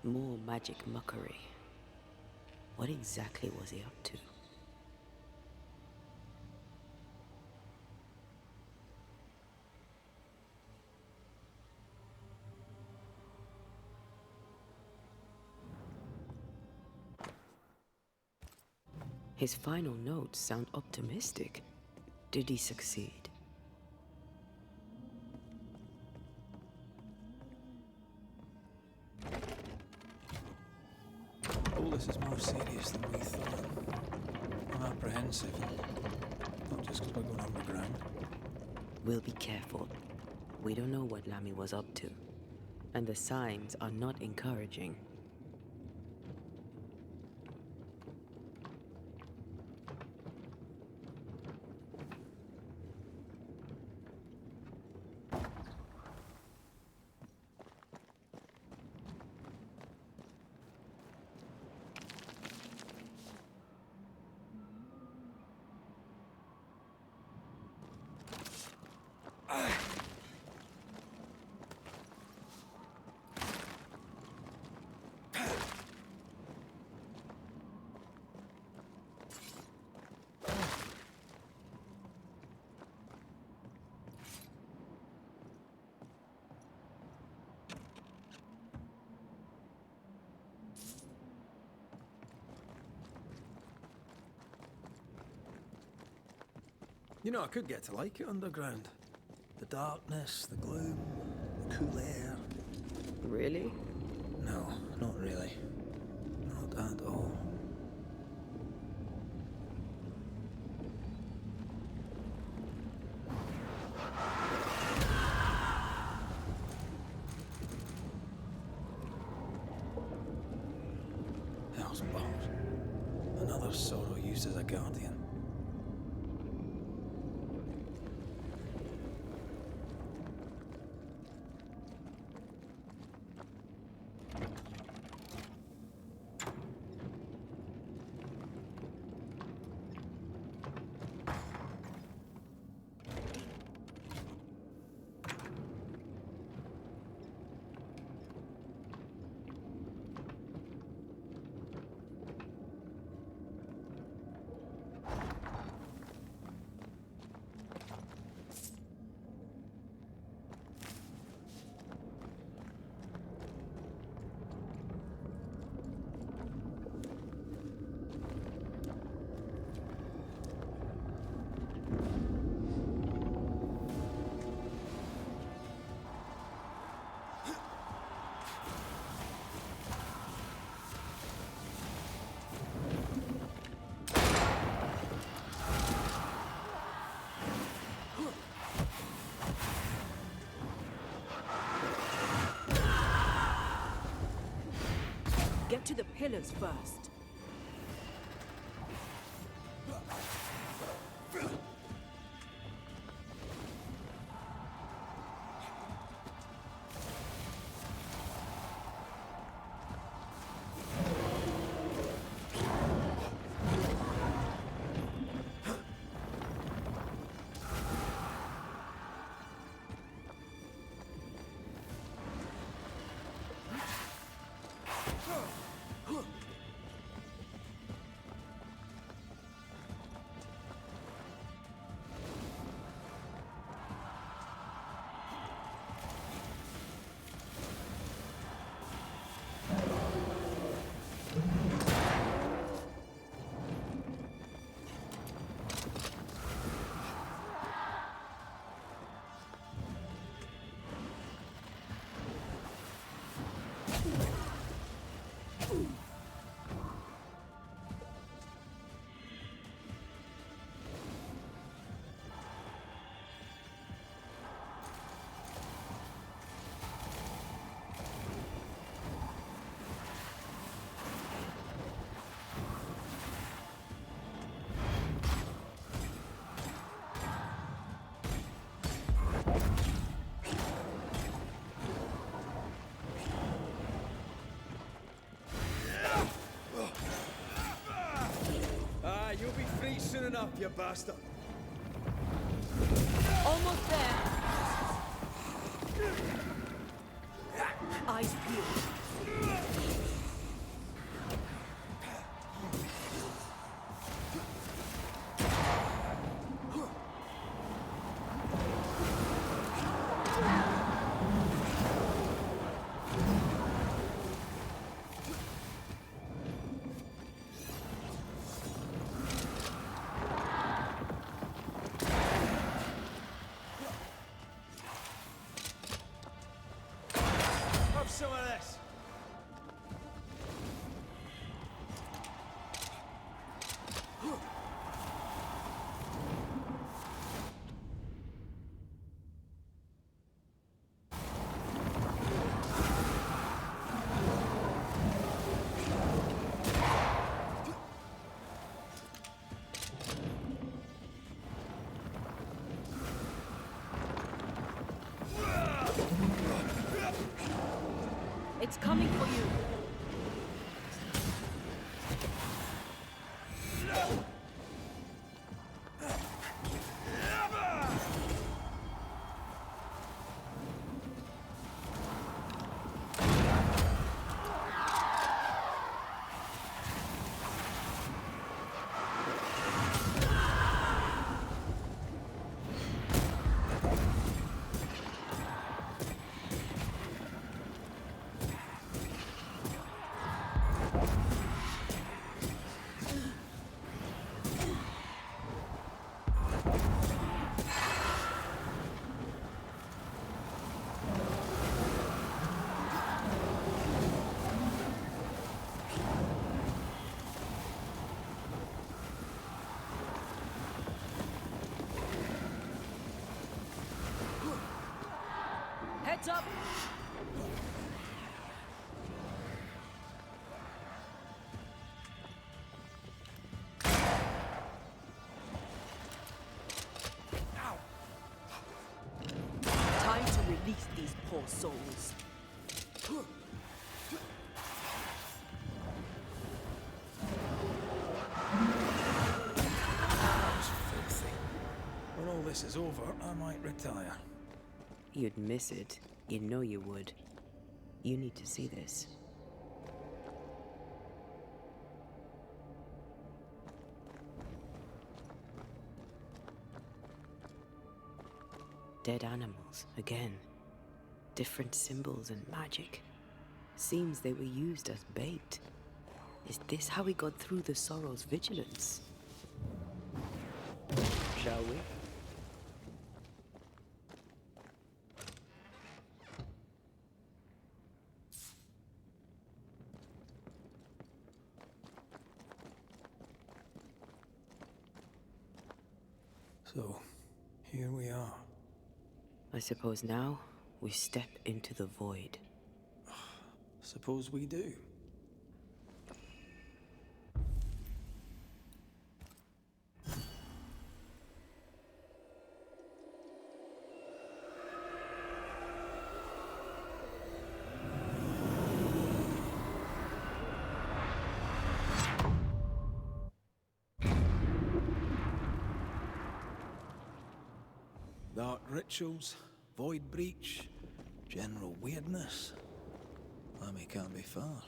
More magic mockery. What exactly was he up to? His final notes sound optimistic. Did he succeed? All this is more serious than we thought. I'm apprehensive. Not just because we're going underground. We'll be careful. We don't know what Lamy was up to. And the signs are not encouraging. You know, I could get to like it underground. The darkness, the gloom, the cool air. Really? No, not really. Not at all. Hell's bombs. Another sorrow used as a guardian. Get to the pillars first. You'll be free soon enough, you bastard. Almost there. Eyes peeled. Have some of this. It's coming for you. Heads up! Time to release these poor souls. That's filthy. When all this is over, I might retire. You'd miss it. You know you would. You need to see this. Dead animals, again. Different symbols and magic. Seems they were used as bait. Is this how we got through the Sorrow's vigilance? Shall we? So, here we are. I suppose now we step into the void. Suppose we do. Dark rituals, void breach, general weirdness. Lammy can't be far.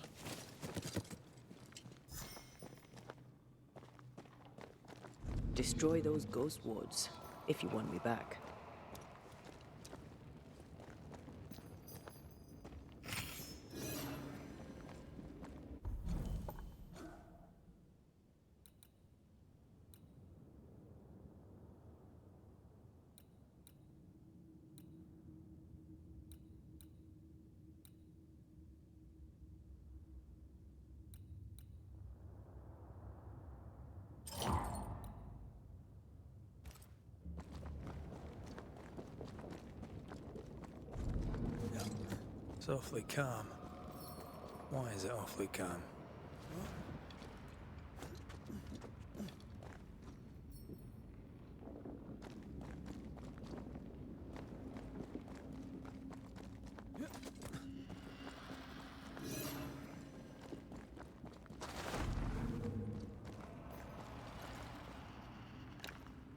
Destroy those ghost wards, if you want me back. It's awfully calm. Why is it awfully calm?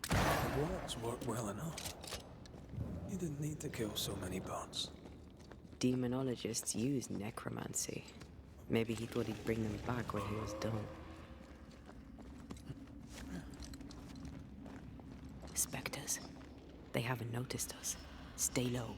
The walls work well enough. You didn't need to kill so many bots. Demonologists use necromancy. Maybe he thought he'd bring them back when he was done. Spectres. They haven't noticed us. Stay low.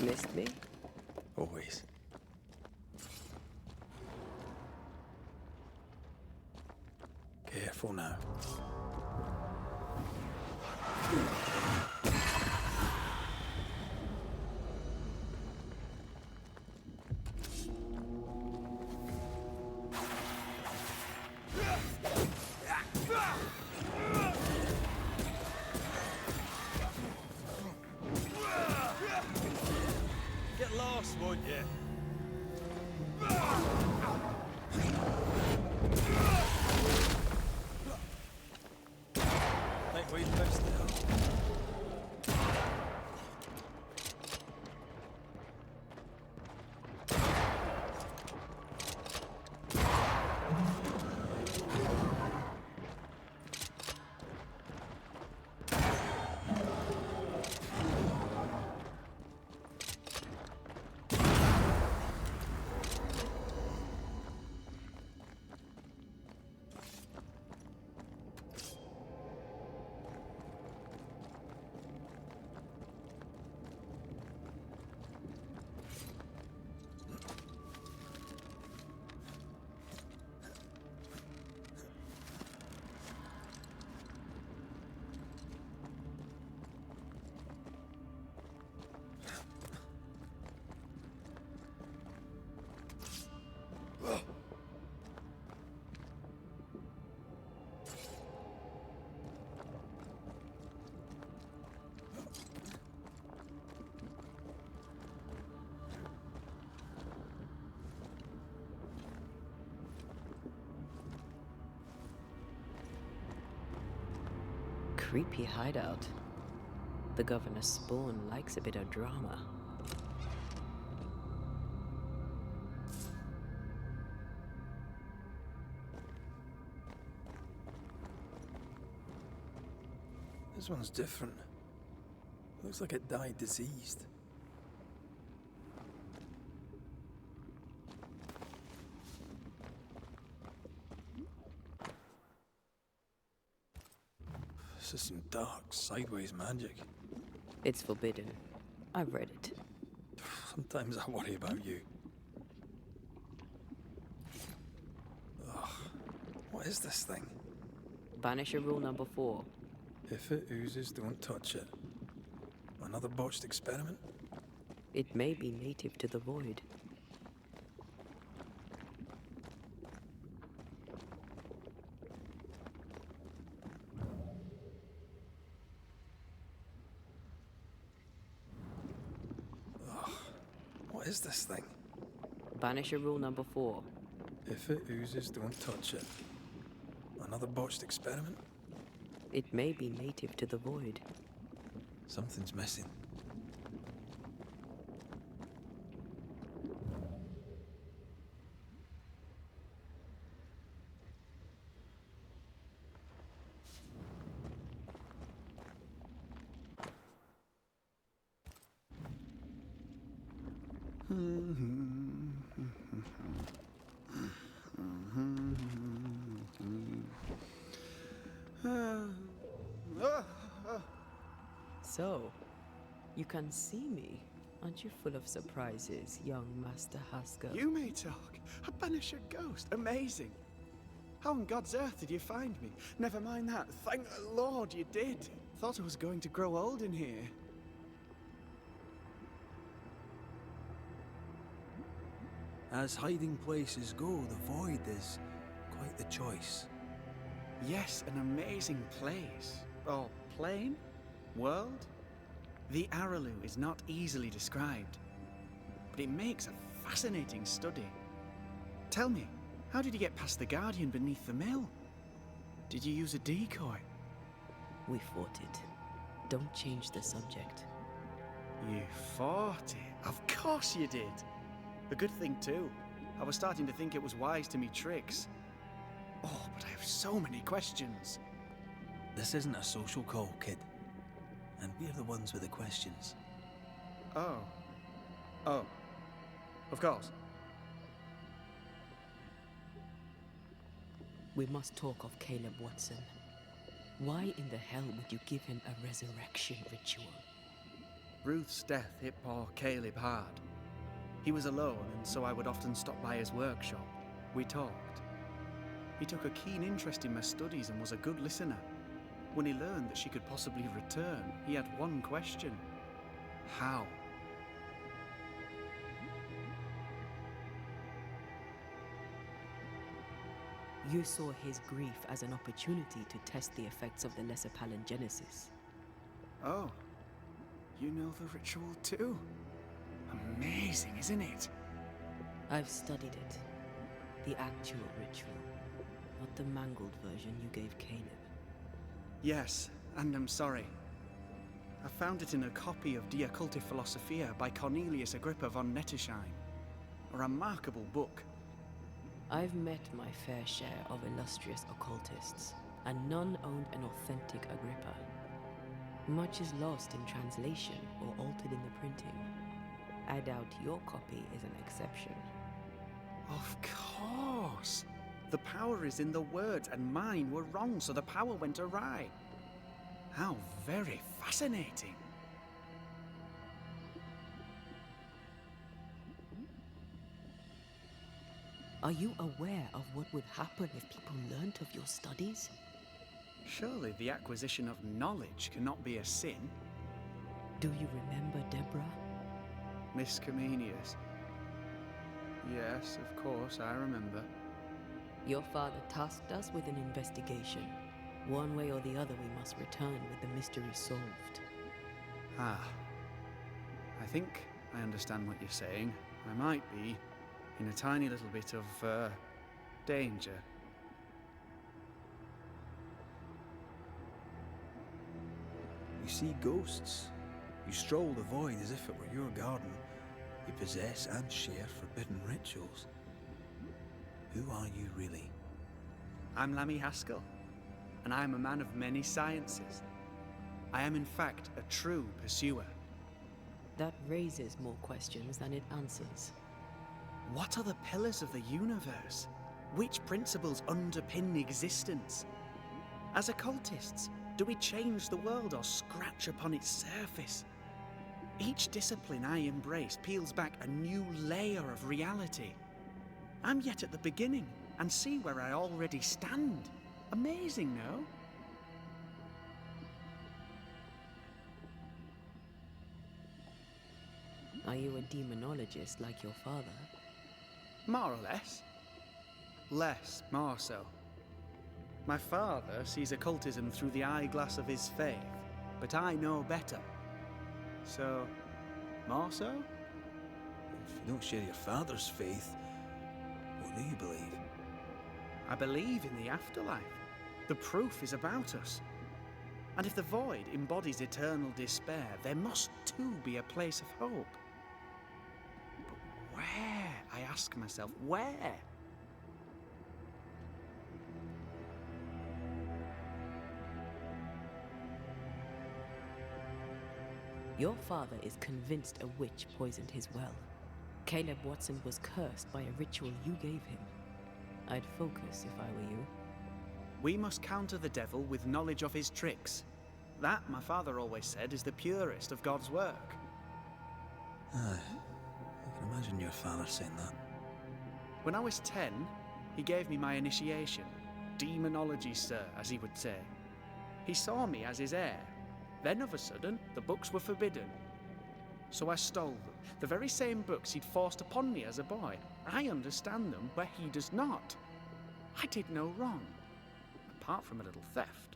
Missed me? Always. Careful now. Get lost, won't you? Think we fixed it up. Creepy hideout. The governor's spawn likes a bit of drama. This one's different. Looks like it died diseased. This is some dark, sideways magic. It's forbidden. I've read it. Sometimes I worry about you. Ugh. What is this thing? Banisher rule number 4. If it oozes, don't touch it. Another botched experiment? It may be native to the void. Ugh. What is this thing? Banisher rule number 4. If it oozes, don't touch it. Another botched experiment? It may be native to the void. Something's missing. So, you can see me. Aren't you full of surprises, young Master Haskell? You may talk. A Banisher ghost. Amazing. How on God's earth did you find me? Never mind that. Thank the Lord you did. Thought I was going to grow old in here. As hiding places go, the void is quite the choice. Yes, an amazing place. Or plane? World? The Araloo is not easily described, but it makes a fascinating study. Tell me, how did you get past the Guardian beneath the mill? Did you use a decoy? We fought it. Don't change the subject. You fought it? Of course you did. A good thing too. I was starting to think it was wise to me tricks. Oh, but I have so many questions. This isn't a social call, kid. And we're the ones with the questions. Oh. Oh. Of course. We must talk of Caleb Watson. Why in the hell would you give him a resurrection ritual? Ruth's death hit poor Caleb hard. He was alone, and so I would often stop by his workshop. We talked. He took a keen interest in my studies and was a good listener. When he learned that she could possibly return, he had one question. How? You saw his grief as an opportunity to test the effects of the lesser palingenesis. Oh, you know the ritual too? Amazing, isn't it? I've studied it. The actual ritual, not the mangled version you gave Caleb. Yes, and I'm sorry. I found it in a copy of De Occulti Philosophia by Cornelius Agrippa von Nettesheim. A remarkable book. I've met my fair share of illustrious occultists, and none owned an authentic Agrippa. Much is lost in translation or altered in the printing. I doubt your copy is an exception. Of course! The power is in the words, and mine were wrong, so the power went awry. How very fascinating. Are you aware of what would happen if people learnt of your studies? Surely the acquisition of knowledge cannot be a sin. Do you remember Deborah? Miss Comenius. Yes, of course, I remember. Your father tasked us with an investigation. One way or the other, we must return with the mystery solved. Ah. I think I understand what you're saying. I might be in a tiny little bit of, danger. You see ghosts. You stroll the void as if it were your garden. You possess and share forbidden rituals. Who are you really? I'm Lammy Haskell, and I am a man of many sciences. I am in fact a true pursuer. That raises more questions than it answers. What are the pillars of the universe? Which principles underpin existence? As occultists, do we change the world or scratch upon its surface? Each discipline I embrace peels back a new layer of reality. I'm yet at the beginning, and see where I already stand. Amazing, no? Are you a demonologist like your father? More or less. Less, more so. My father sees occultism through the eyeglass of his faith, but I know better. So, more so? If you don't share your father's faith, what do you believe? I believe in the afterlife. The proof is about us. And if the void embodies eternal despair, there must too be a place of hope. But where? I ask myself, where? Your father is convinced a witch poisoned his well. Caleb Watson was cursed by a ritual you gave him. I'd focus if I were you. We must counter the devil with knowledge of his tricks. That, my father always said, is the purest of God's work. Aye, I can imagine your father saying that. When I was 10, he gave me my initiation. Demonology, sir, as he would say. He saw me as his heir. Then, of a sudden, the books were forbidden. So I stole them. The very same books he'd forced upon me as a boy. I understand them where he does not. I did no wrong, apart from a little theft.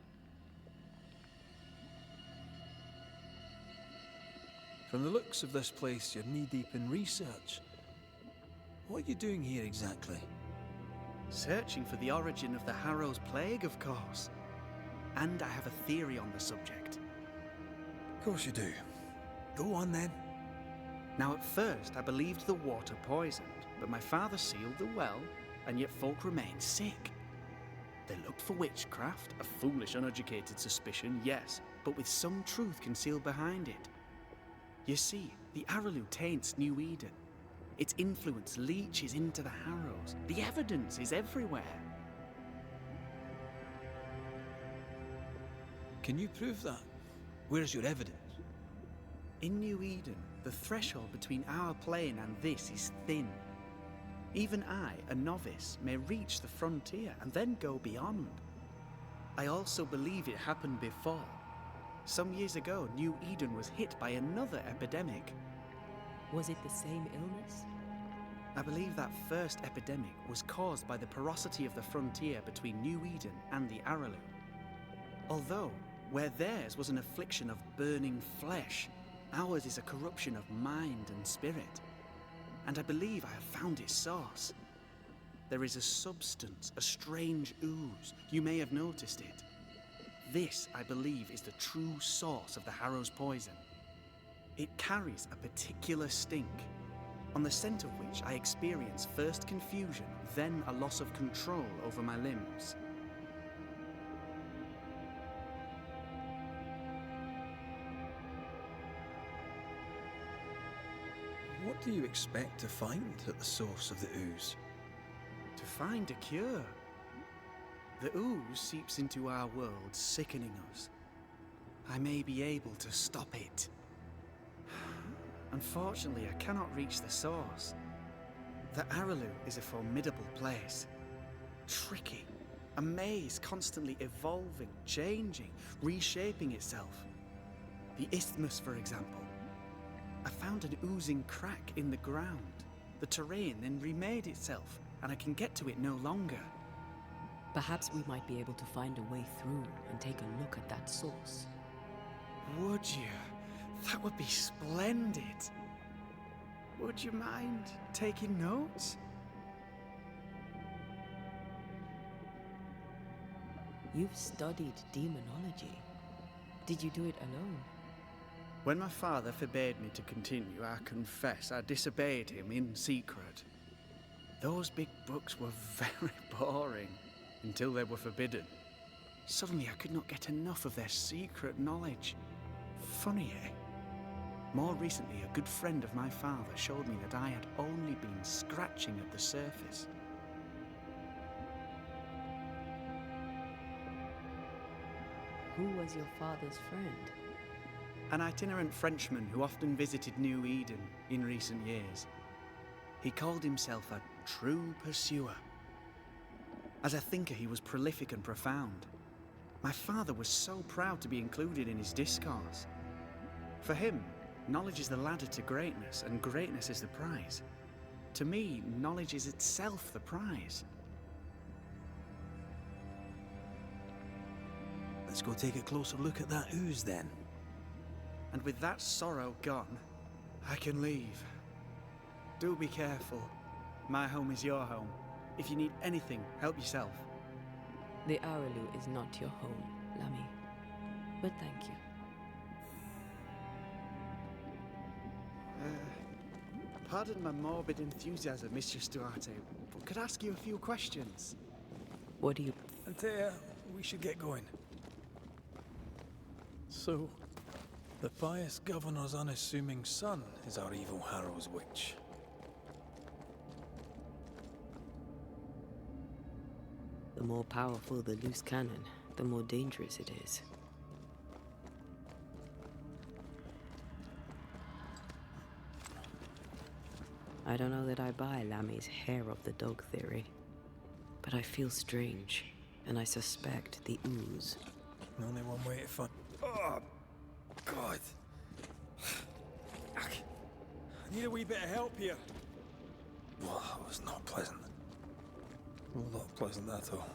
From the looks of this place, you're knee-deep in research. What are you doing here exactly? Searching for the origin of the Harrow's Plague, of course. And I have a theory on the subject. Of course you do. Go on then. Now, at first, I believed the water poisoned, but my father sealed the well, and yet folk remained sick. They looked for witchcraft, a foolish, uneducated suspicion, yes, but with some truth concealed behind it. You see, the Araloo taints New Eden. Its influence leaches into the Harrows. The evidence is everywhere. Can you prove that? Where's your evidence? In New Eden, the threshold between our plane and this is thin. Even I, a novice, may reach the frontier and then go beyond. I also believe it happened before. Some years ago, New Eden was hit by another epidemic. Was it the same illness? I believe that first epidemic was caused by the porosity of the frontier between New Eden and the Aralu. Although, where theirs was an affliction of burning flesh, ours is a corruption of mind and spirit. And I believe I have found its source. There is a substance, a strange ooze. You may have noticed it. This, I believe, is the true source of the Harrow's poison. It carries a particular stink, on the scent of which I experience first confusion, then a loss of control over my limbs. What do you expect to find at the source of the ooze? To find a cure. The ooze seeps into our world, sickening us. I may be able to stop it. Unfortunately, I cannot reach the source. The Aralu is a formidable place. Tricky. A maze constantly evolving, changing, reshaping itself. The isthmus, for example. I found an oozing crack in the ground. The terrain then remade itself, and I can get to it no longer. Perhaps we might be able to find a way through and take a look at that source. Would you? That would be splendid. Would you mind taking notes? You've studied demonology. Did you do it alone? When my father forbade me to continue, I confess I disobeyed him in secret. Those big books were very boring until they were forbidden. Suddenly I could not get enough of their secret knowledge. Funny, eh? More recently, a good friend of my father showed me that I had only been scratching at the surface. Who was your father's friend? An itinerant Frenchman who often visited New Eden in recent years. He called himself a true pursuer. As a thinker, he was prolific and profound. My father was so proud to be included in his discourse. For him, knowledge is the ladder to greatness, and greatness is the prize. To me, knowledge is itself the prize. Let's go take a closer look at that ooze then. And with that sorrow gone, I can leave. Do be careful. My home is your home. If you need anything, help yourself. The Aralu is not your home, Lammy. But thank you. Pardon my morbid enthusiasm, Mistress Duarte, but could I ask you a few questions? What do you... Antea, we should get going. So, the pious governor's unassuming son is our evil Harrow's witch. The more powerful the loose cannon, the more dangerous it is. I don't know that I buy Lammy's hair of the dog theory, but I feel strange, and I suspect the ooze. Only one way to find... Oh, God. I need a wee bit of help here. Well, that was not pleasant. Well, not pleasant at all.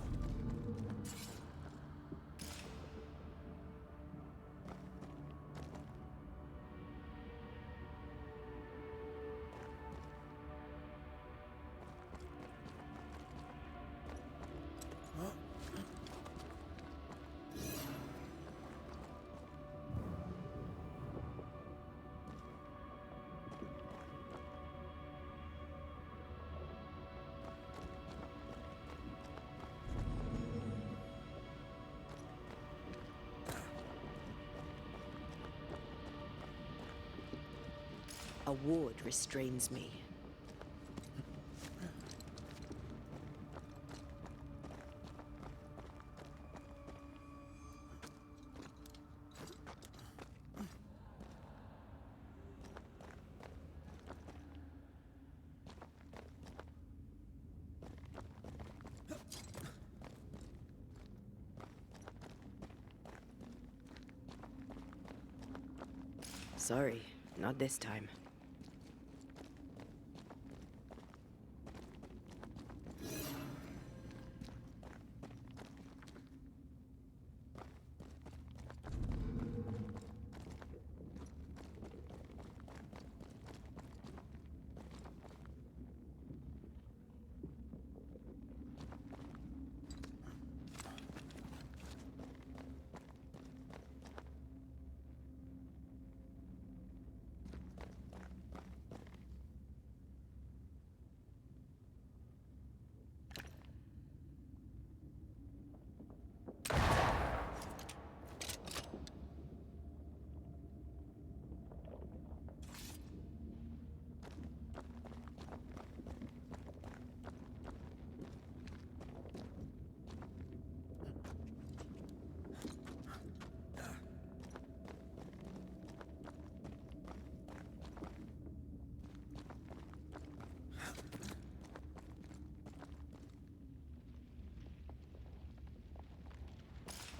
A ward restrains me. Sorry, not this time.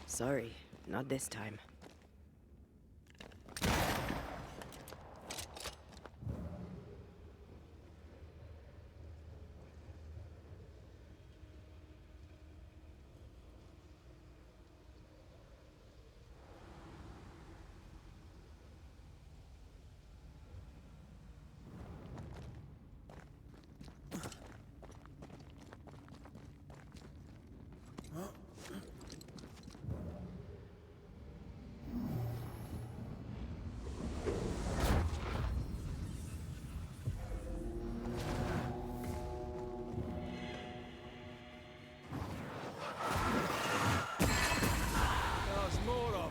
Sorry, not this time. There's more of them.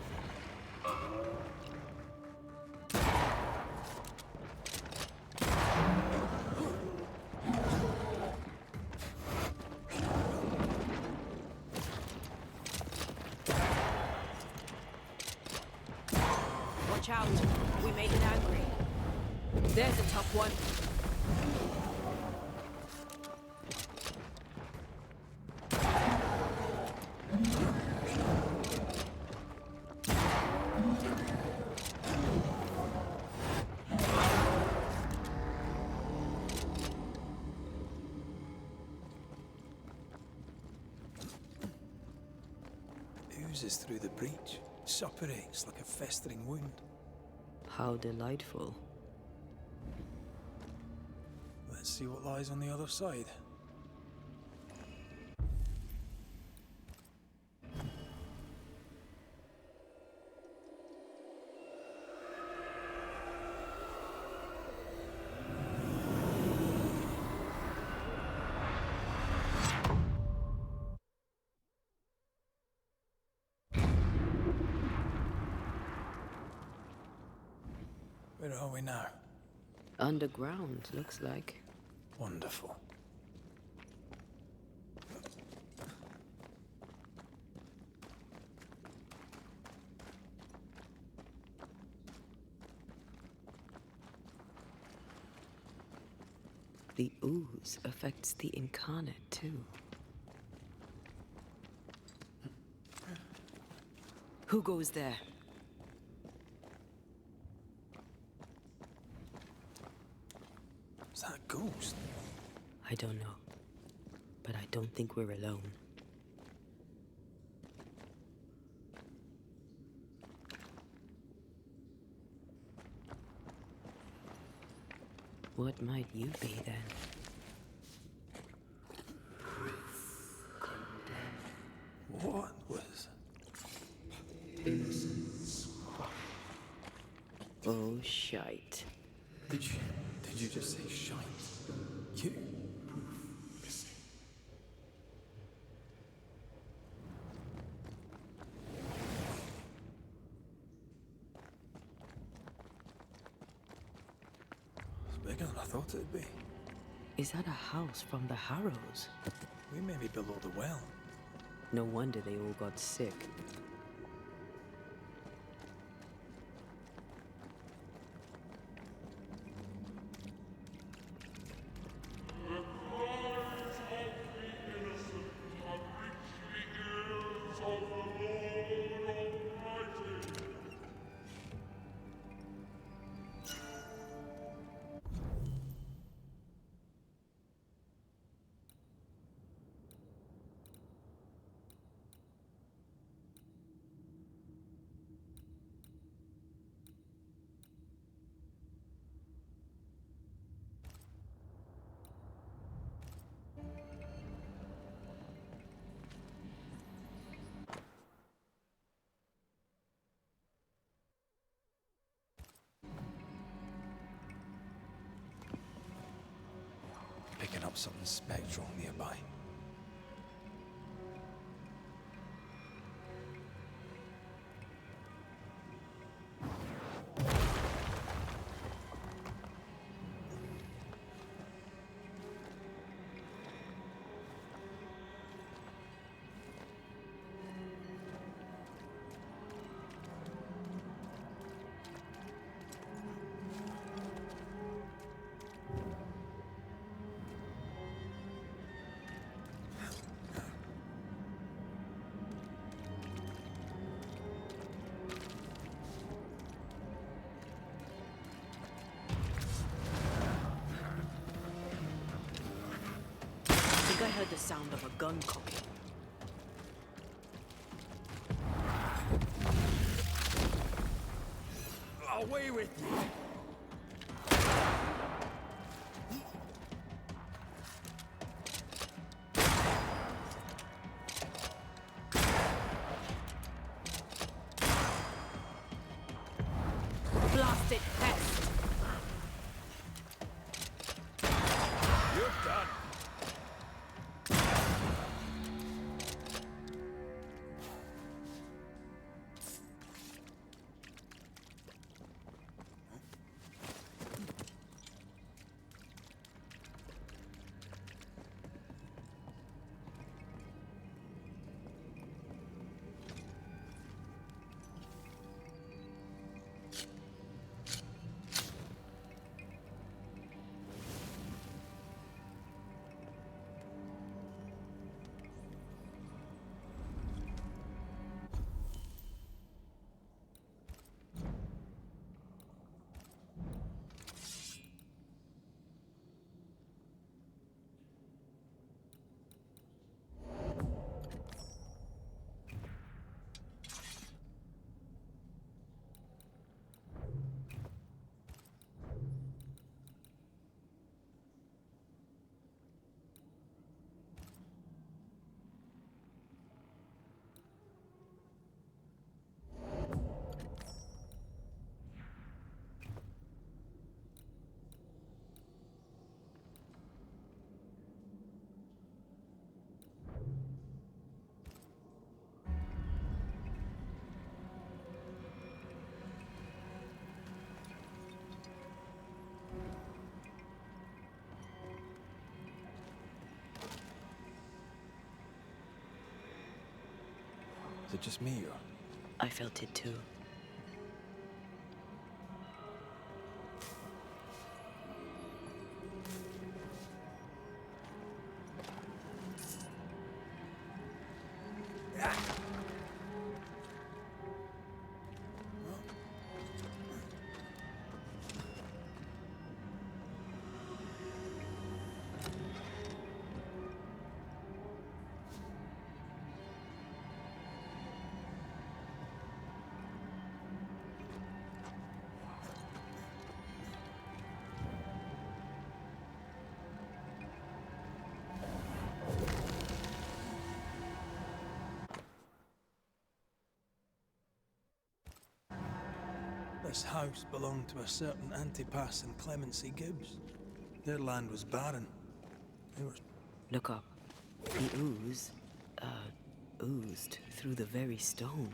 Watch out. We made it angry. There's a tough one. Oozes through the breach, suppurates like a festering wound. How delightful. Let's see what lies on the other side. Where are we now? Underground, looks like. Wonderful. The ooze affects the incarnate too. Who goes there? Is that a ghost? I don't know. But I don't think we're alone. What might you be then? What was... Innocence. Oh, shite. Did you just say shite? You... It's bigger than I thought it'd be. Is that a house from the Harrows? We may be below the well. No wonder they all got sick. have something spectral nearby. I think I heard the sound of a gun cocking. Away with you! Blasted pest! You're done! Is it just me, or? I felt it too. This house belonged to a certain Antipas and Clemency Gibbs. Their land was barren. They were... Look up. The ooze, oozed through the very stone.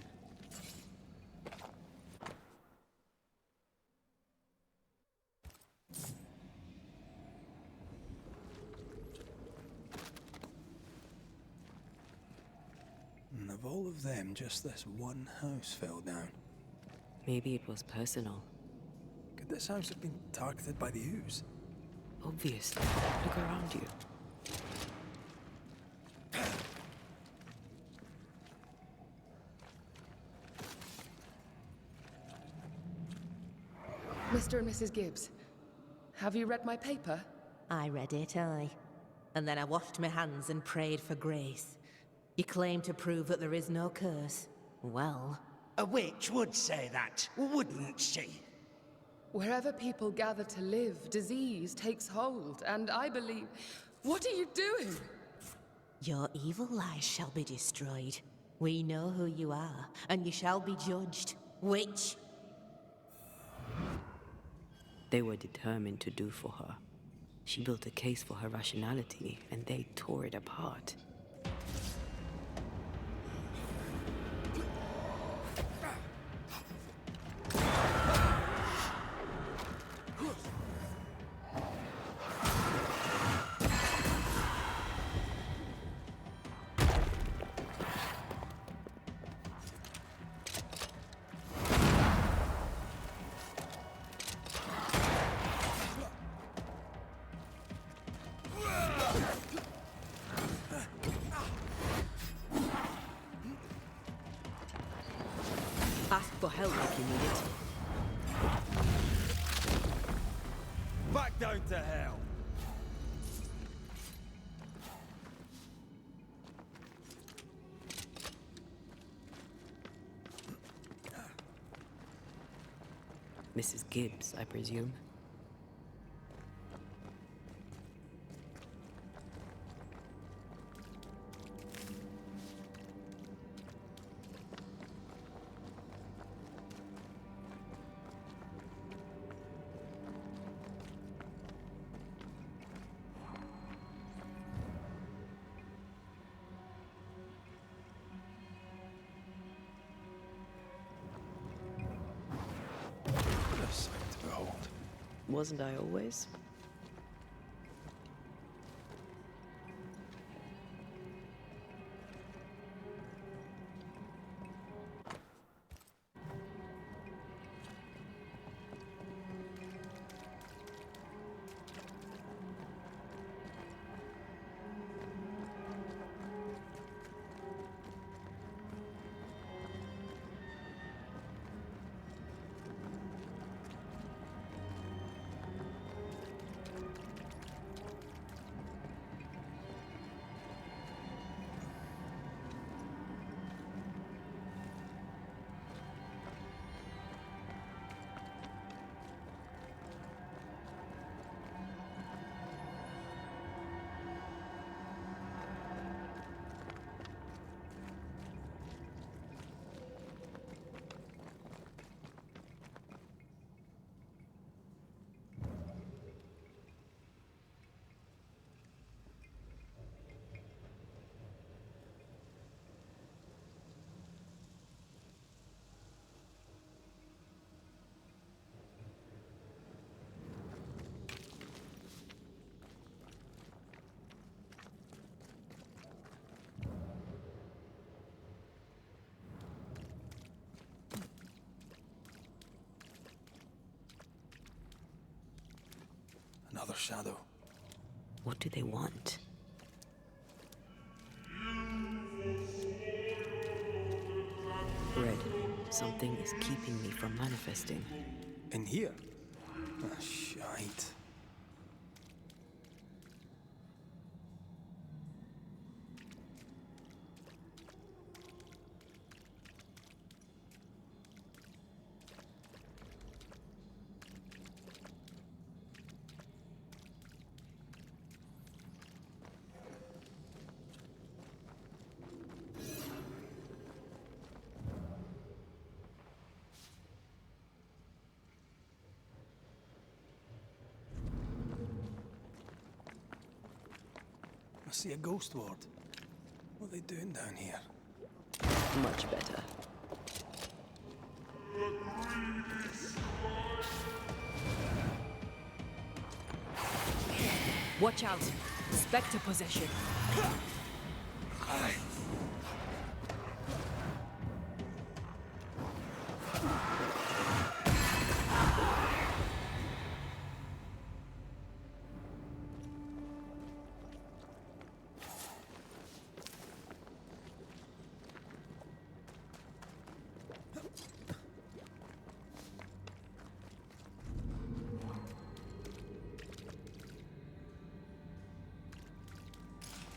And of all of them, just this one house fell down. Maybe it was personal. Could this house have been targeted by the ooze? Obviously. Look around you. Mr. and Mrs. Gibbs, have you read my paper? I read it, aye. And then I washed my hands and prayed for grace. You claim to prove that there is no curse. Well, A witch would say that, wouldn't she? Wherever people gather to live, disease takes hold, and I believe... What are you doing? your evil lies shall be destroyed. We know who you are, and you shall be judged. Witch! They were determined to do for her. She built a case for her rationality, and they tore it apart. Ask for help if you need it. Back down to hell! Mrs. Gibbs, I presume. What a sight to behold. Wasn't I always? Another shadow. What do they want? Red, something is keeping me from manifesting. In here? Ah, shite. I see a ghost ward. What are they doing down here? Much better. Watch out! Spectre possession.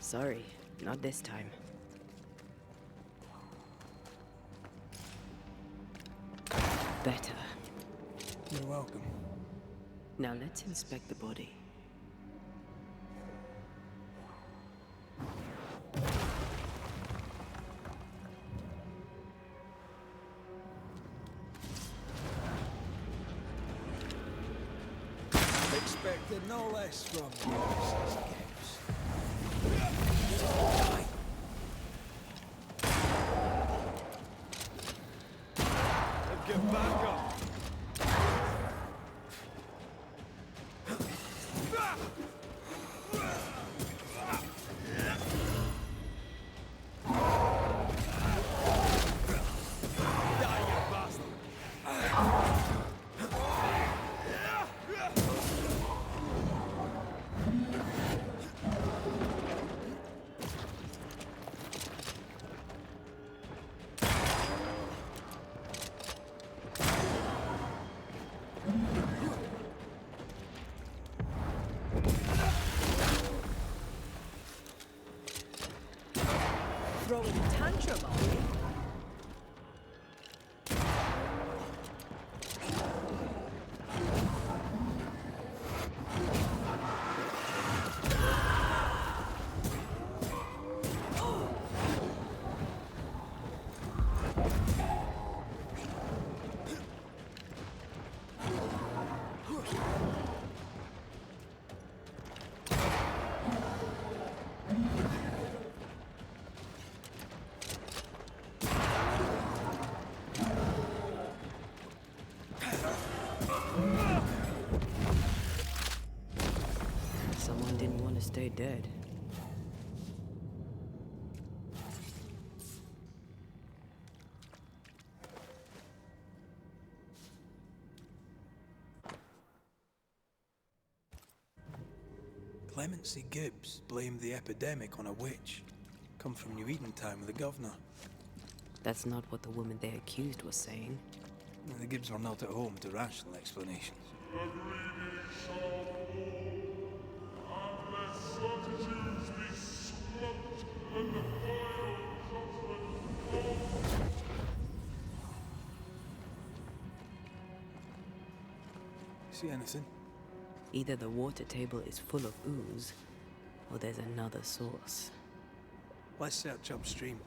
Sorry, not this time. Better. You're welcome. Now let's inspect the body. expected no less from you, Mrs. Gibbs. Get back up! Throwing a tantrum, are we? Someone didn't want to stay dead. Clemency Gibbs blamed the epidemic on a witch. Come from New Eden time with the governor. That's not what the woman they accused was saying. The Gibbs were not at home to rational explanations. See anything? Either the water table is full of ooze, or there's another source. Let's search upstream.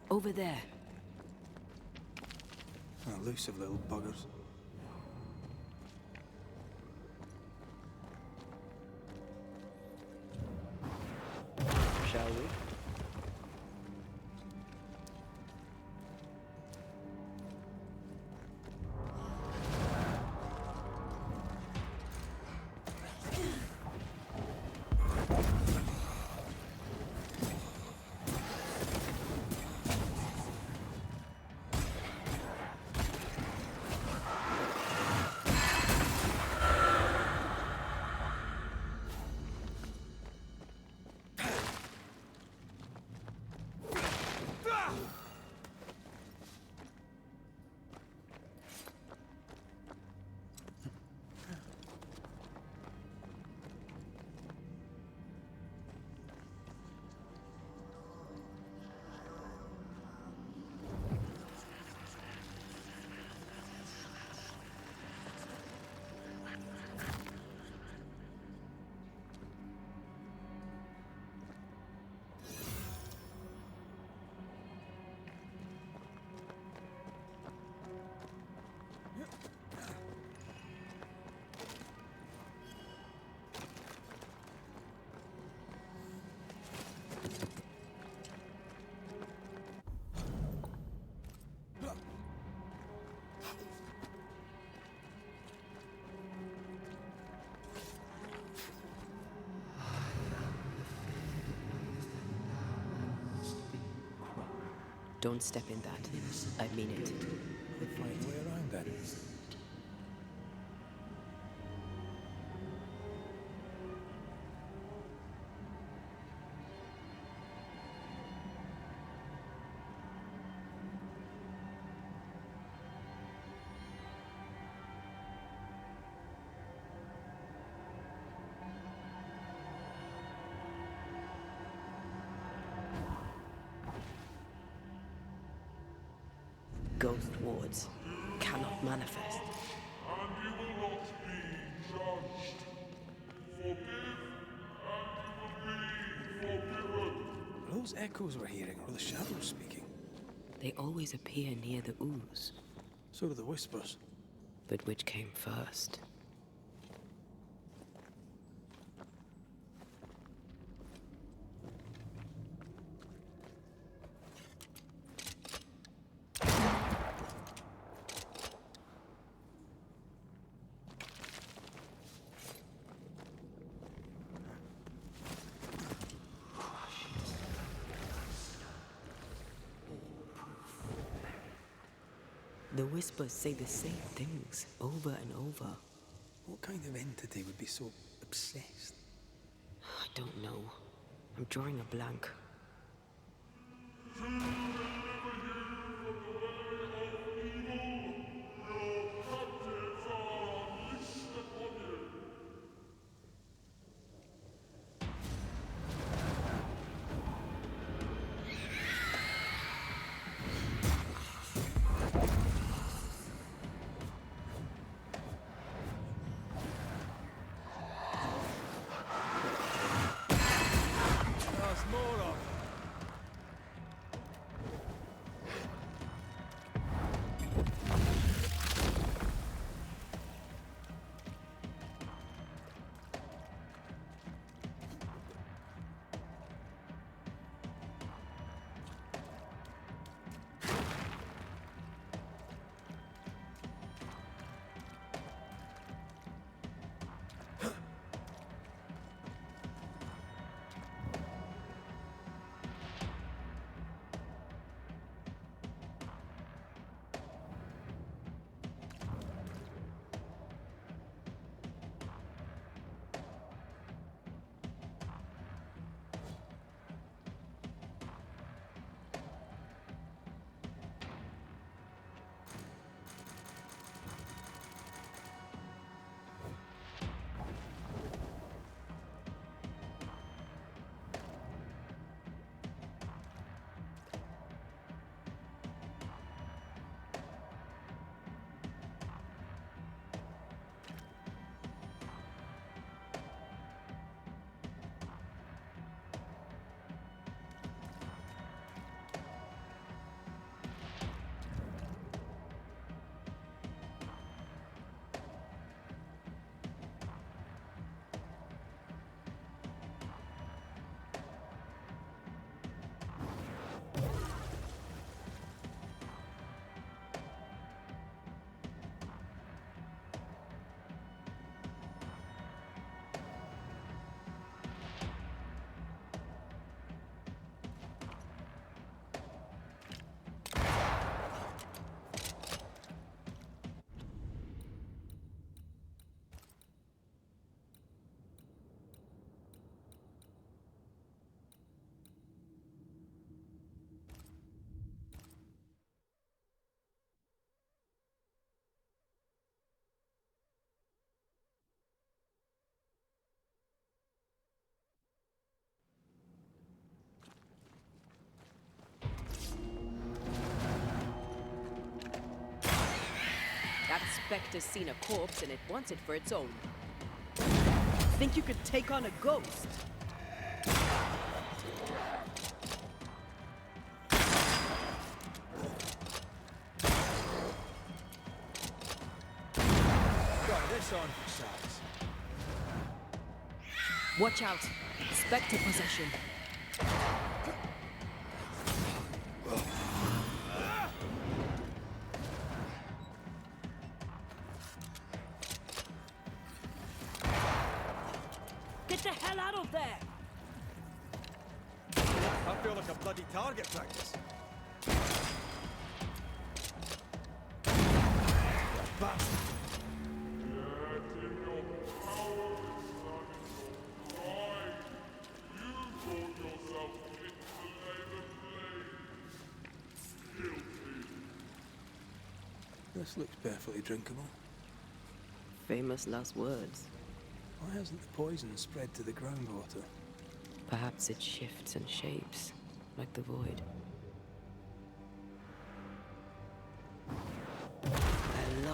Over there. Elusive little buggers. Shall we? Don't step in that. I mean it. We'll find a way around that. ghost wards cannot manifest. And you will not be judged. Forgive, and you will be forgiven. Are those echoes we're hearing, or the shadows speaking? They always appear near the ooze. So do the whispers. But which came first? The whispers say the same things over and over. What kind of entity would be so obsessed? I don't know. I'm drawing a blank. There's more of. That specter's seen a corpse and it wants it for its own. Think you could take on a ghost? Got this on for size. Watch out. Specter possession. Get the hell out of there! I feel like a bloody target practice. Bastard. This looks perfectly drinkable. Famous last words. Why hasn't the poison spread to the groundwater? Perhaps it shifts and shapes, like the void.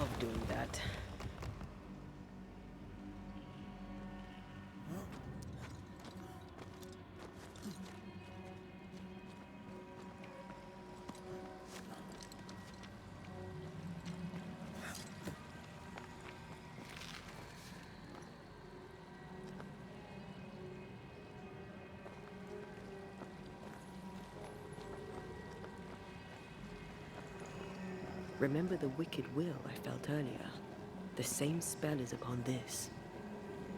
love doing that. Remember the wicked will I felt earlier? The same spell is upon this.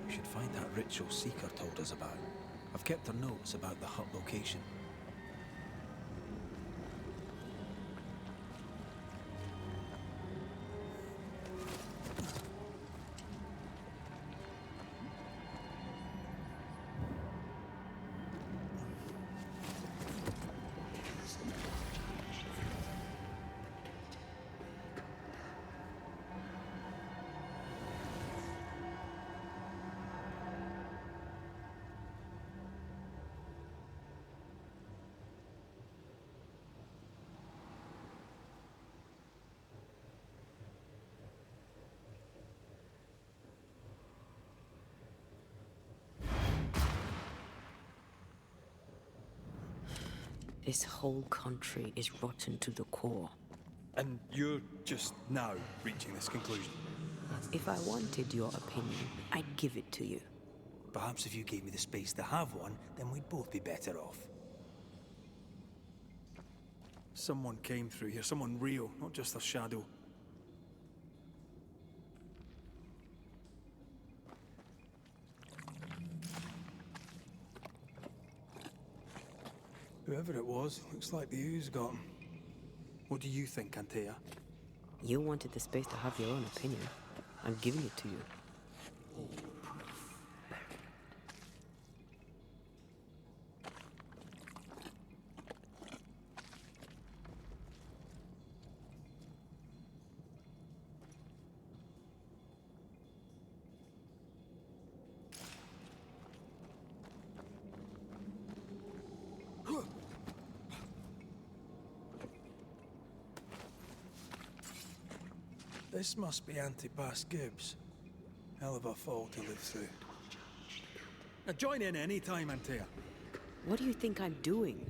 We should find that ritual Seeker told us about. I've kept her notes about the hut location. This whole country is rotten to the core. And you're just now reaching this conclusion? If I wanted your opinion, I'd give it to you. Perhaps if you gave me the space to have one, then we'd both be better off. Someone came through here, someone real, not just a shadow. Whoever it was, looks like the ooze got him. What do you think, Antea? You wanted the space to have your own opinion. I'm giving it to you. This must be Antipas Gibbs. Hell of a fall to live through. Now join in any time, Antea. What do you think I'm doing?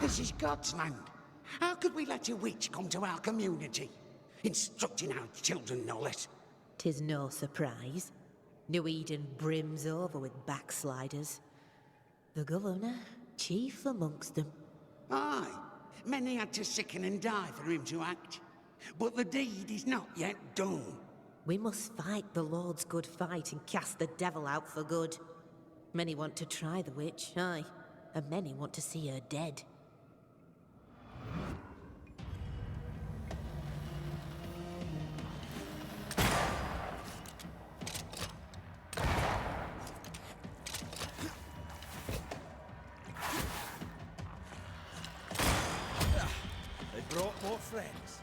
This is God's land. How could we let a witch come to our community? Instructing our children, no less. 'Tis no surprise. New Eden brims over with backsliders. The governor, chief amongst them. Aye, many had to sicken and die for him to act. But the deed is not yet done. We must fight the Lord's good fight and cast the devil out for good. Many want to try the witch, aye, and many want to see her dead. They brought more friends.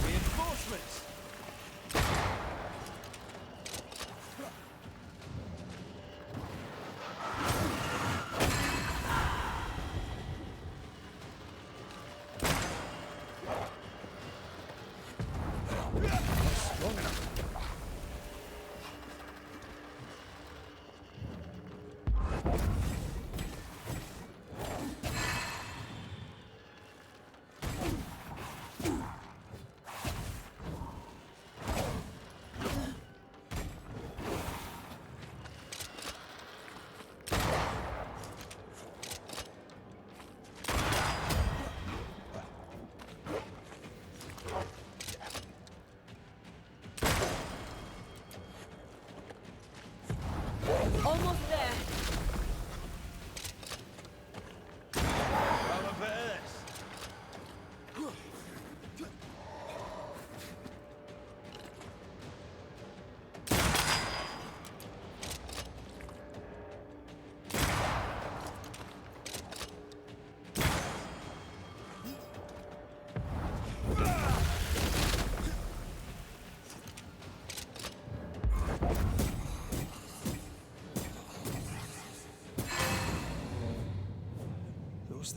Reinforcements!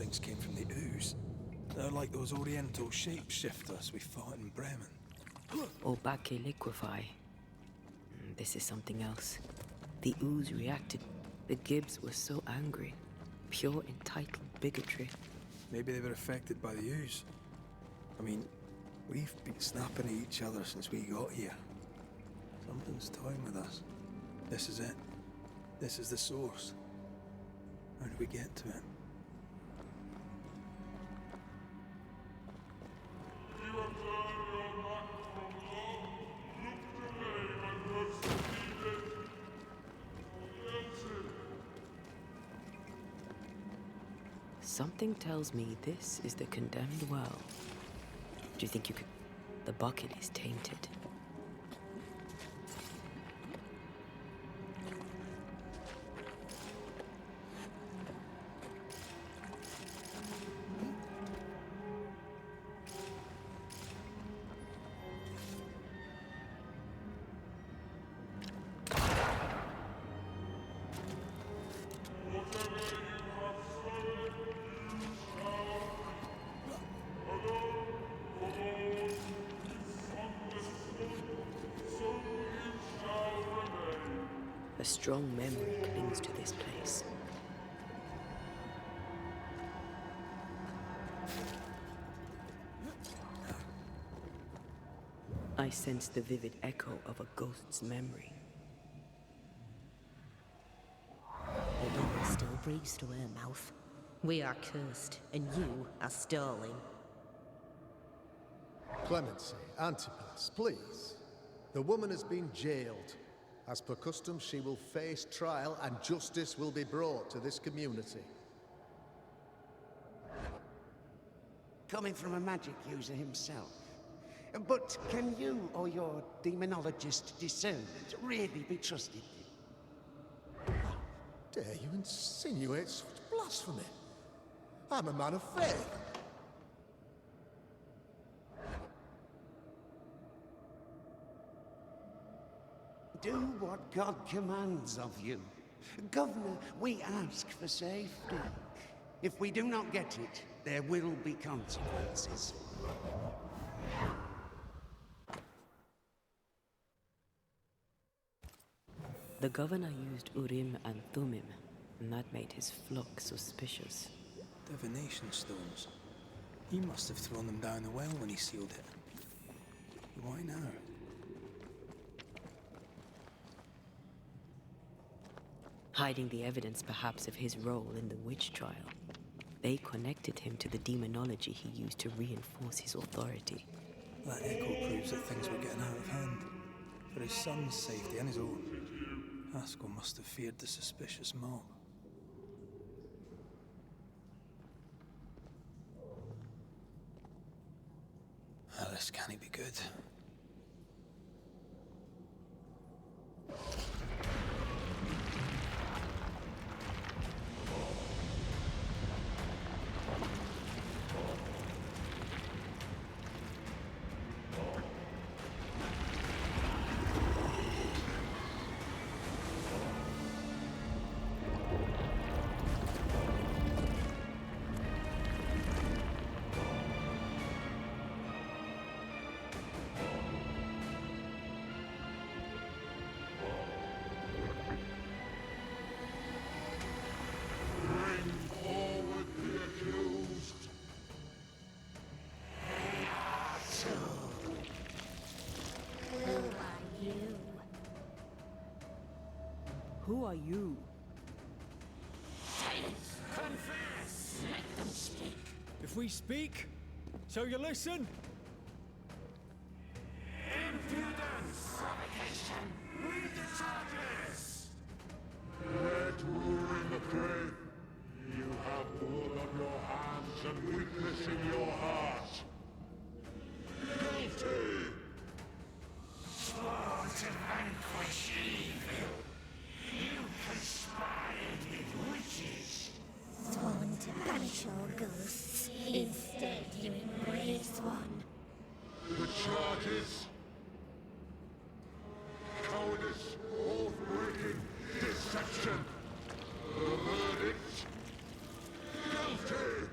spikes came from the ooze. They're like those oriental shapeshifters we fought in Bremen. Obake liquefy. This is something else. The ooze reacted. The Gibbs were so angry. Pure entitled bigotry. Maybe they were affected by the ooze. I mean, we've been snapping at each other since we got here. Something's toying with us. This is it. This is the source. How do we get to it? You have turned your back from love, look to name and have succeeded. Something tells me this is the condemned well. Do you think you could... The bucket is tainted. A strong memory clings to this place. I sense the vivid echo of a ghost's memory. The devil still breathes through her mouth. We are cursed, and you are stolen. Clemency, Antipas, please. The woman has been jailed. As per custom, she will face trial and justice will be brought to this community. Coming from a magic user himself. But can you or your demonologist discernment really be trusted? Dare you insinuate such blasphemy? I'm a man of faith. Do what God commands of you. Governor, we ask for safety. If we do not get it, there will be consequences. The governor used Urim and Thummim, and that made his flock suspicious. Divination stones. He must have thrown them down the well when he sealed it. Why now? Hiding the evidence perhaps of his role in the witch trial. They connected him to the demonology he used to reinforce his authority. That echo proves that things were getting out of hand. For his son's safety and his own, Haskell must have feared the suspicious mob. This can't be good. Who are you? Confess! Let them speak! If we speak, so you listen? Impudence! Provocation! Read the charges! Let Urim the grave. You have blood on your hands and weakness in your heart. Guilty! Sworn to vanquish evil! You conspired with witches! Sworn to banish all ghosts. Instead, you embrace one. The charges. Cowardice, oath-breaking, deception. The verdict. Guilty!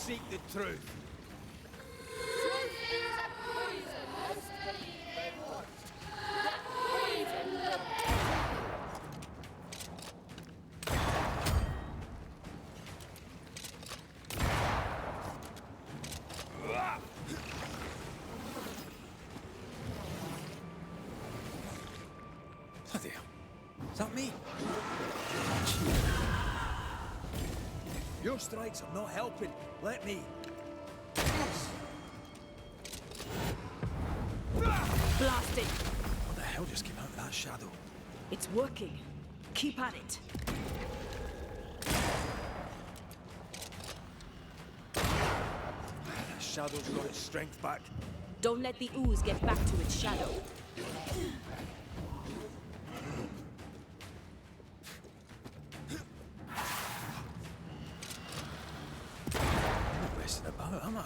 seek the truth. Truth is a poison, as believe they want. That poison will Bloody hell. Is that me? Your strikes are not helping. Let me. Blast it! What the hell just came out of that shadow? It's working. Keep at it. That shadow's got its strength back. Don't let the ooze get back to its shadow. I'm not messing about, am I?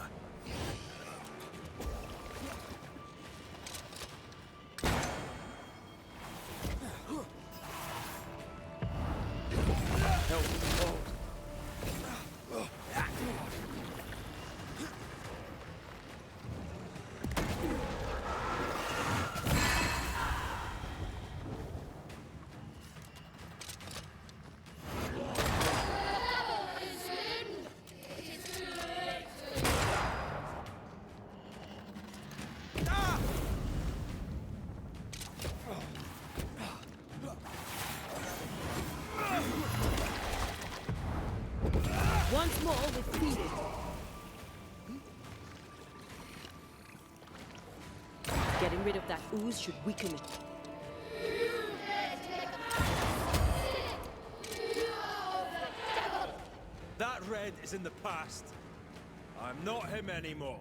Once more with feeding. Getting rid of that ooze should weaken it. That red is in the past. I'm not him anymore.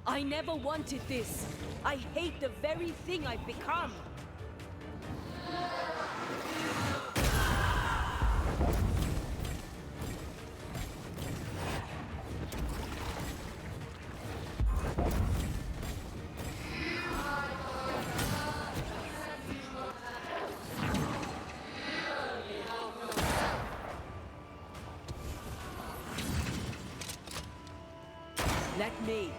I never wanted this. I hate the very thing I've become. Let me.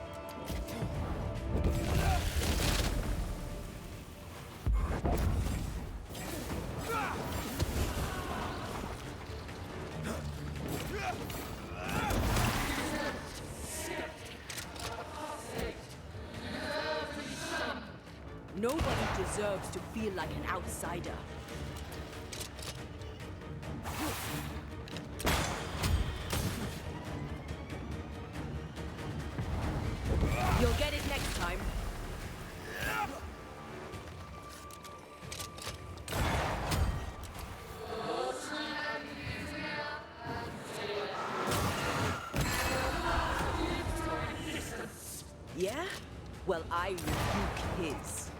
Nobody deserves to feel like an outsider. You'll get it next time. Yeah? Well, I rebuke his.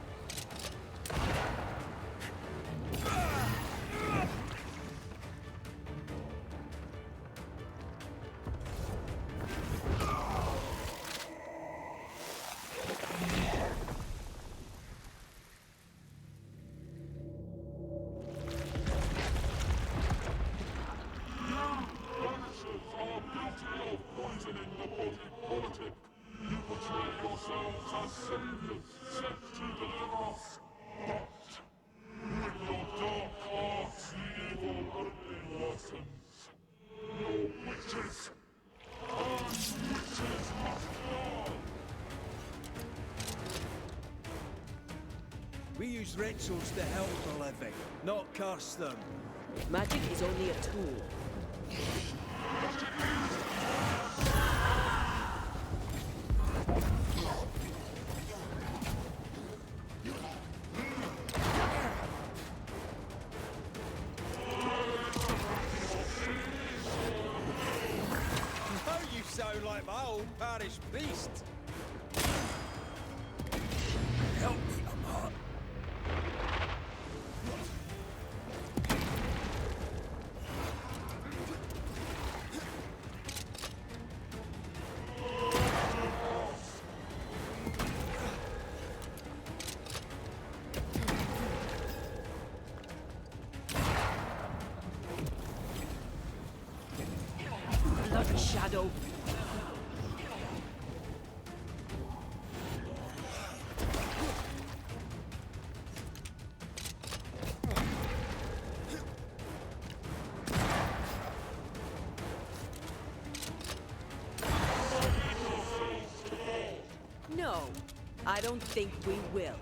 Banishers are guilty of poisoning the body politic. You portray yourselves as saviors sent to deliver us. But with your dark hearts, the evil only worsens. You're witches. And witches must die. We use rituals to help the living, not curse them. Magic is only a tool. Now you sound like my old parish priest. Help me, I'm hot. Blood shadow. No, I don't think we will.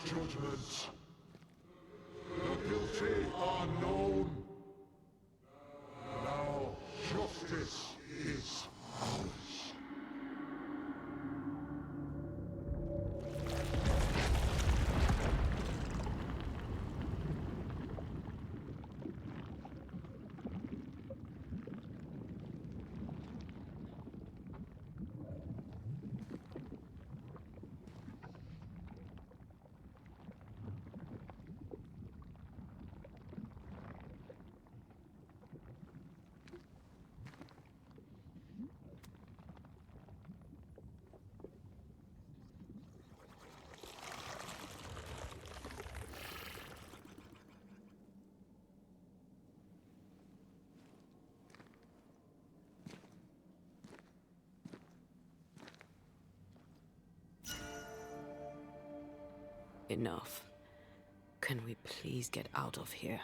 Judgement. The guilty are known. Now justice is ours. Enough. Can we please get out of here?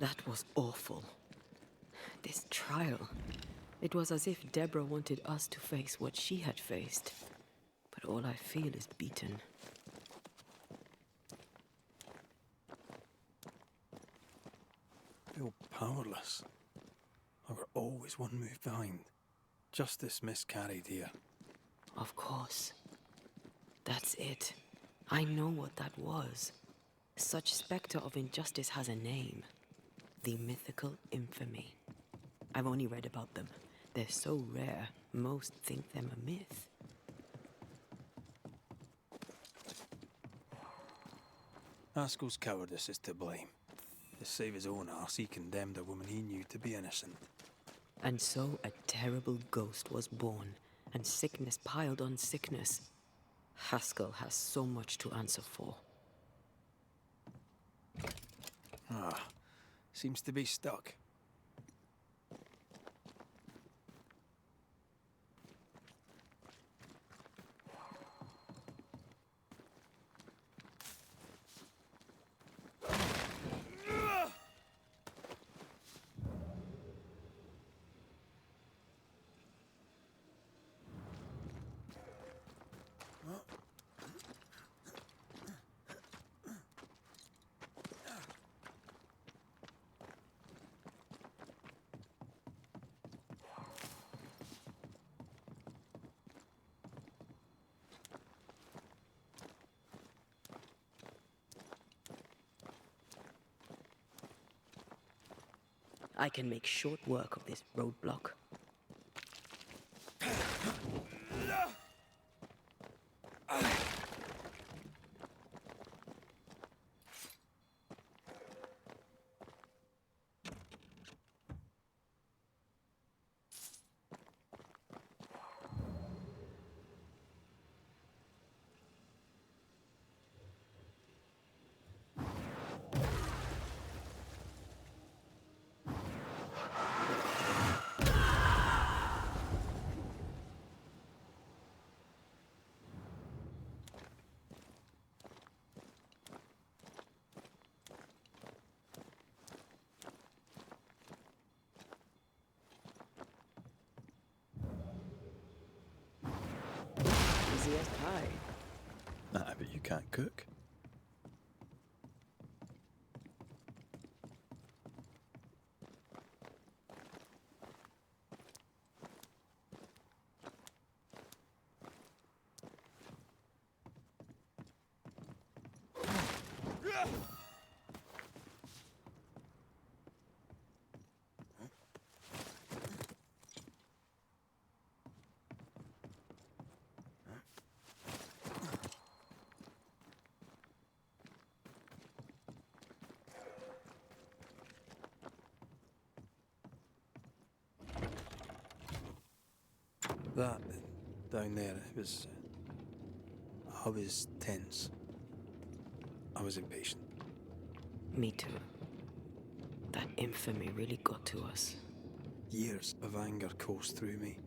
That was awful. This trial. It was as if Deborah wanted us to face what she had faced. But all I feel is beaten. powerless. I were always one move behind. Justice miscarried here. Of course. That's it. I know what that was. Such spectre of injustice has a name. The mythical infamy. I've only read about them. They're so rare, most think them a myth. Askel's cowardice is to blame. To save his own arse, he condemned a woman he knew to be innocent. And so a terrible ghost was born, and sickness piled on sickness. Haskell has so much to answer for. Seems to be stuck. I can make short work of this roadblock. Easy as pie. Nah, but you can't cook. That down there, I was tense. I was impatient. Me too. That infamy really got to us. Years of anger coursed through me.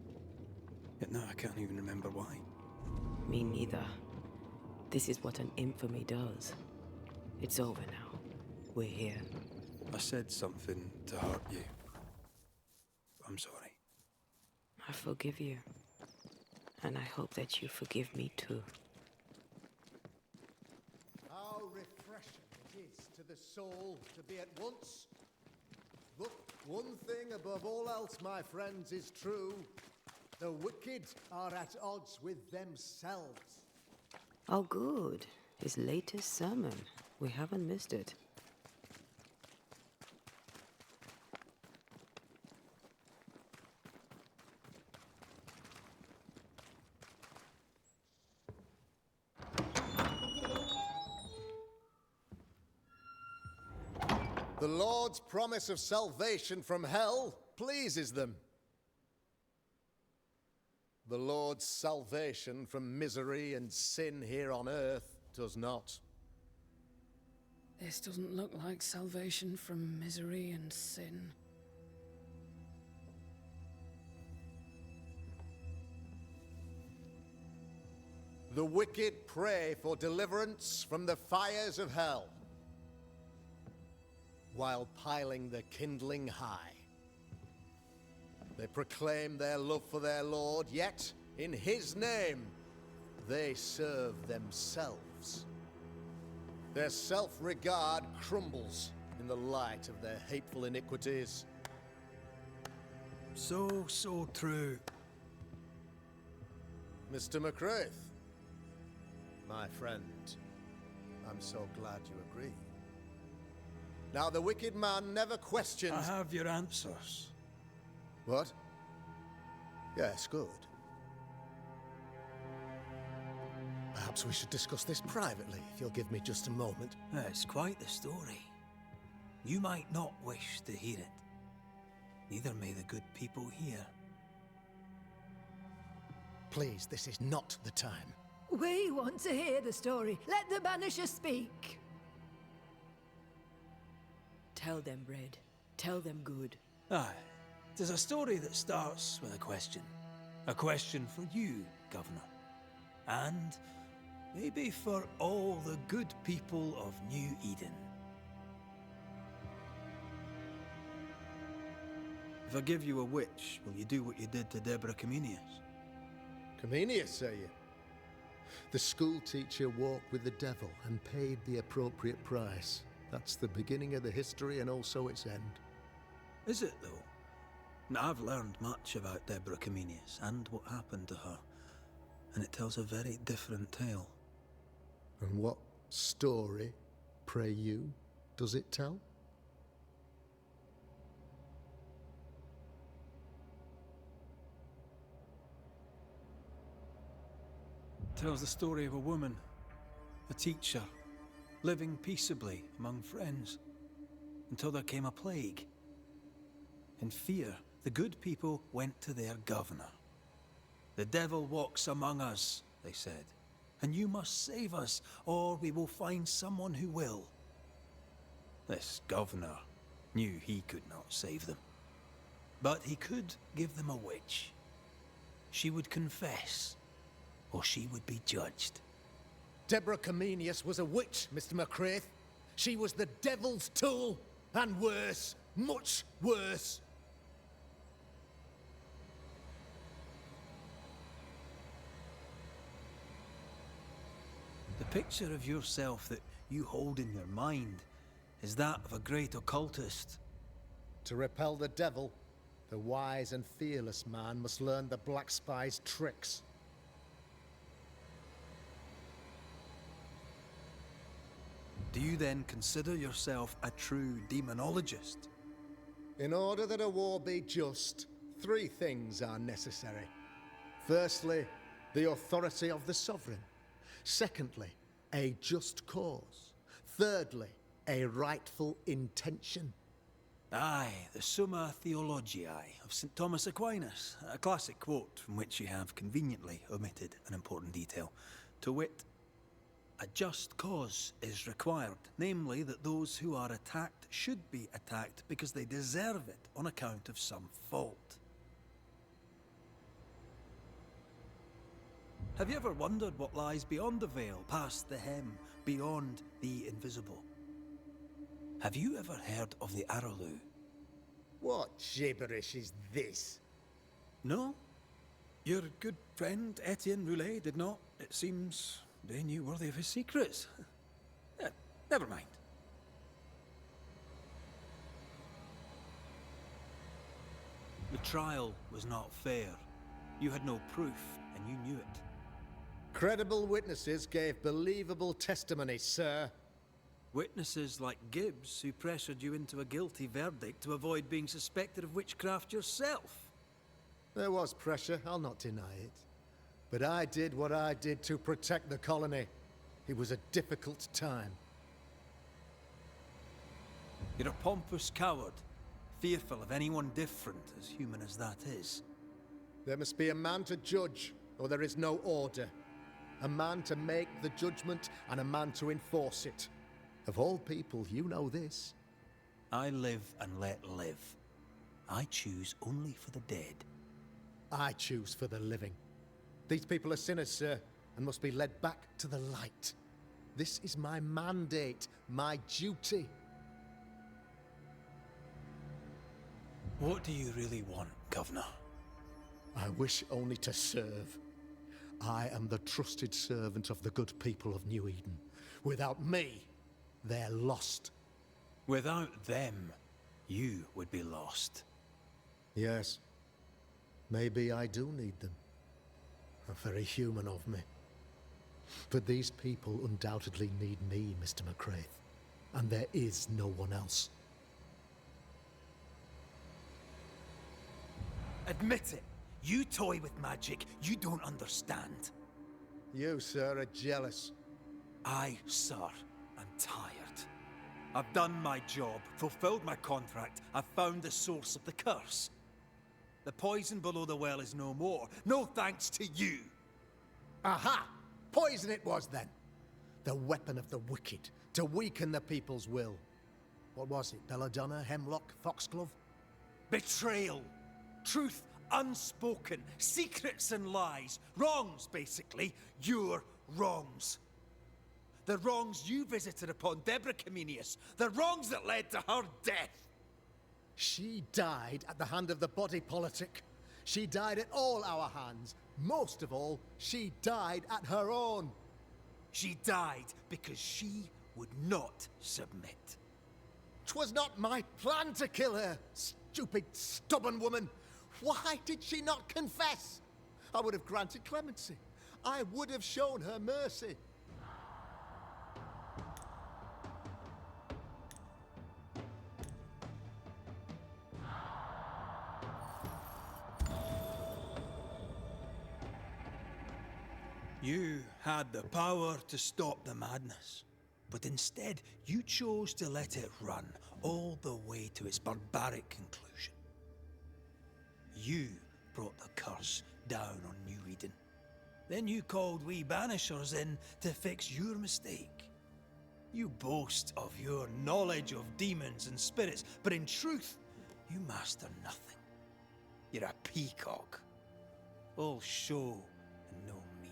Yet now I can't even remember why. Me neither. This is what an infamy does. It's over now. We're here. I said something to hurt you. I'm sorry. I forgive you. And I hope that you forgive me too. How refreshing it is to the soul to be at once. Look, one thing above all else, my friends, is true. The wicked are at odds with themselves. Oh, good. His latest sermon. We haven't missed it. The Lord's promise of salvation from hell pleases them. The Lord's salvation from misery and sin here on earth does not. This doesn't look like salvation from misery and sin. The wicked pray for deliverance from the fires of hell, while piling the kindling high. They proclaim their love for their Lord, yet in his name they serve themselves. Their self-regard crumbles in the light of their hateful iniquities. So true. Mr. McCraith, my friend, I'm so glad you agree. Now, the wicked man never questions... I have your answers. What? Yes, good. Perhaps we should discuss this privately, if you'll give me just a moment. It's quite the story. You might not wish to hear it. Neither may the good people here. Please, this is not the time. We want to hear the story. Let the Banishers speak. Tell them, Red. Tell them good. Aye. It is a story that starts with a question. A question for you, Governor. And maybe for all the good people of New Eden. If I give you a witch, will you do what you did to Deborah Comenius? Comenius, say you? The school teacher walked with the devil and paid the appropriate price. That's the beginning of the history and also its end. Is it, though? Now, I've learned much about Deborah Comenius and what happened to her, and it tells a very different tale. And what story, pray you, does it tell? It tells the story of a woman, a teacher, living peaceably among friends, until there came a plague. In fear, the good people went to their governor. "The devil walks among us," they said, "and you must save us, or we will find someone who will." This governor knew he could not save them, but he could give them a witch. She would confess, or she would be judged. Deborah Comenius was a witch, Mr. McCraith. She was the devil's tool, and worse, much worse. The picture of yourself that you hold in your mind is that of a great occultist. To repel the devil, the wise and fearless man must learn the Black Spy's tricks. Do you then consider yourself a true demonologist? In order that a war be just, 3 things are necessary. Firstly, the authority of the sovereign. Secondly, a just cause. Thirdly, a rightful intention. Aye, the Summa Theologiae of St. Thomas Aquinas, a classic quote from which you have conveniently omitted an important detail. To wit, a just cause is required, namely that those who are attacked should be attacked because they deserve it on account of some fault. Have you ever wondered what lies beyond the veil, past the hem, beyond the invisible? Have you ever heard of the Araloo? What gibberish is this? No? Your good friend Etienne Roulet did not. It seems they knew worthy of his secrets. Never mind. The trial was not fair. You had no proof, and you knew it. Credible witnesses gave believable testimony, sir. Witnesses like Gibbs, who pressured you into a guilty verdict to avoid being suspected of witchcraft yourself. There was pressure, I'll not deny it. But I did what I did to protect the colony. It was a difficult time. You're a pompous coward, fearful of anyone different, as human as that is. There must be a man to judge, or there is no order. A man to make the judgment, and a man to enforce it. Of all people, you know this. I live and let live. I choose only for the dead. I choose for the living. These people are sinners, sir, and must be led back to the light. This is my mandate, my duty. What do you really want, Governor? I wish only to serve. I am the trusted servant of the good people of New Eden. Without me, they're lost. Without them, you would be lost. Yes. Maybe I do need them. Very human of me. But these people undoubtedly need me, Mr. McCraith. And there is no one else. Admit it. You toy with magic you don't understand. You, sir, are jealous. I, sir, am tired. I've done my job, fulfilled my contract, I've found the source of the curse. The poison below the well is no more, no thanks to you. Aha! Poison it was then. The weapon of the wicked, to weaken the people's will. What was it? Belladonna, Hemlock, Foxglove? Betrayal. Truth unspoken. Secrets and lies. Wrongs, basically. Your wrongs. The wrongs you visited upon Deborah Comenius. The wrongs that led to her death. She died at the hand of the body politic. She died at all our hands. Most of all, she died at her own. She died because she would not submit. 'Twas not my plan to kill her, stupid, stubborn woman. Why did she not confess? I would have granted clemency. I would have shown her mercy. You had the power to stop the madness, but instead you chose to let it run all the way to its barbaric conclusion. You brought the curse down on New Eden. Then you called we Banishers in to fix your mistake. You boast of your knowledge of demons and spirits, but in truth, you master nothing. You're a peacock. All show and no meat.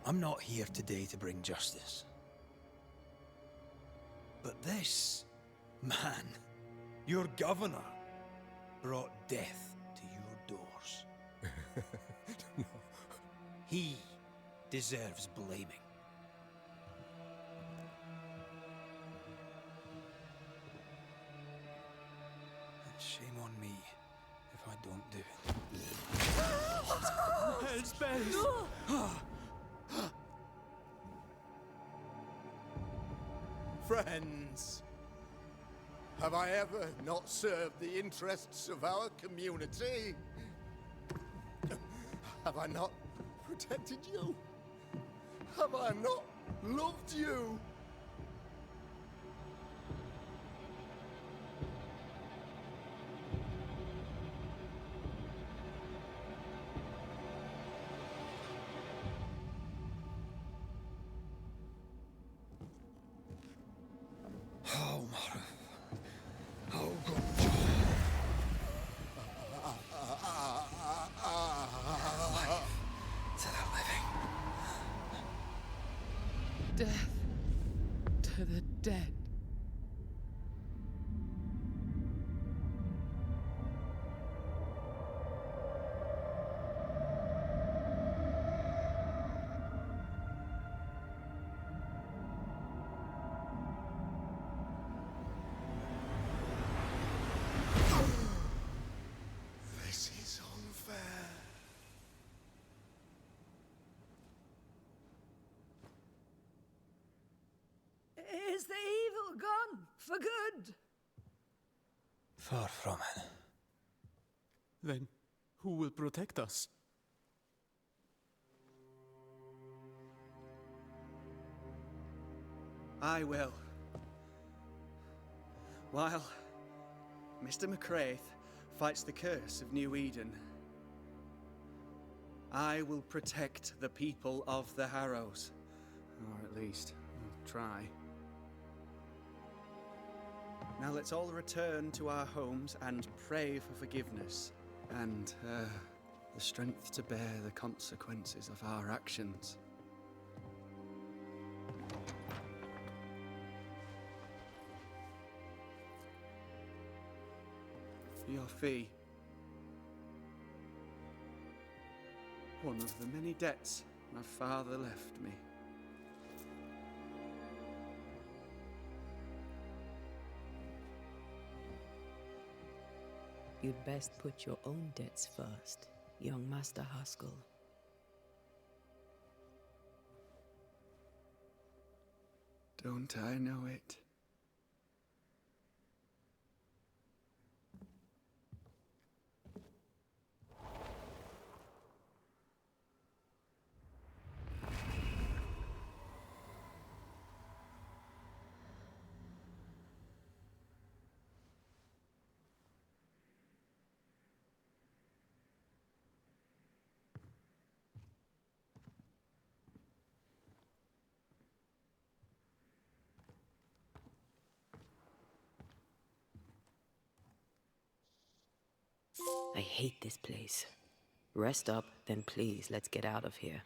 I'm not here today to bring justice. But this man, your governor, brought death to your doors. No. He deserves blaming. And shame on me if I don't do it. Headspace! Friends, have I ever not served the interests of our community? Have I not protected you? Have I not loved you? Oh, Mara. Oh, God. To the living. Death to the dead. This is unfair. Is the evil gone for good? Far from it. Then who will protect us? I will. While Mr. McCraith fights the curse of New Eden, I will protect the people of the Harrows. Or at least, I'll try. Now let's all return to our homes and pray for forgiveness and the strength to bear the consequences of our actions. Your fee. One of the many debts my father left me. You'd best put your own debts first, young Master Haskell. Don't I know it? I hate this place. Rest up, then please, let's get out of here.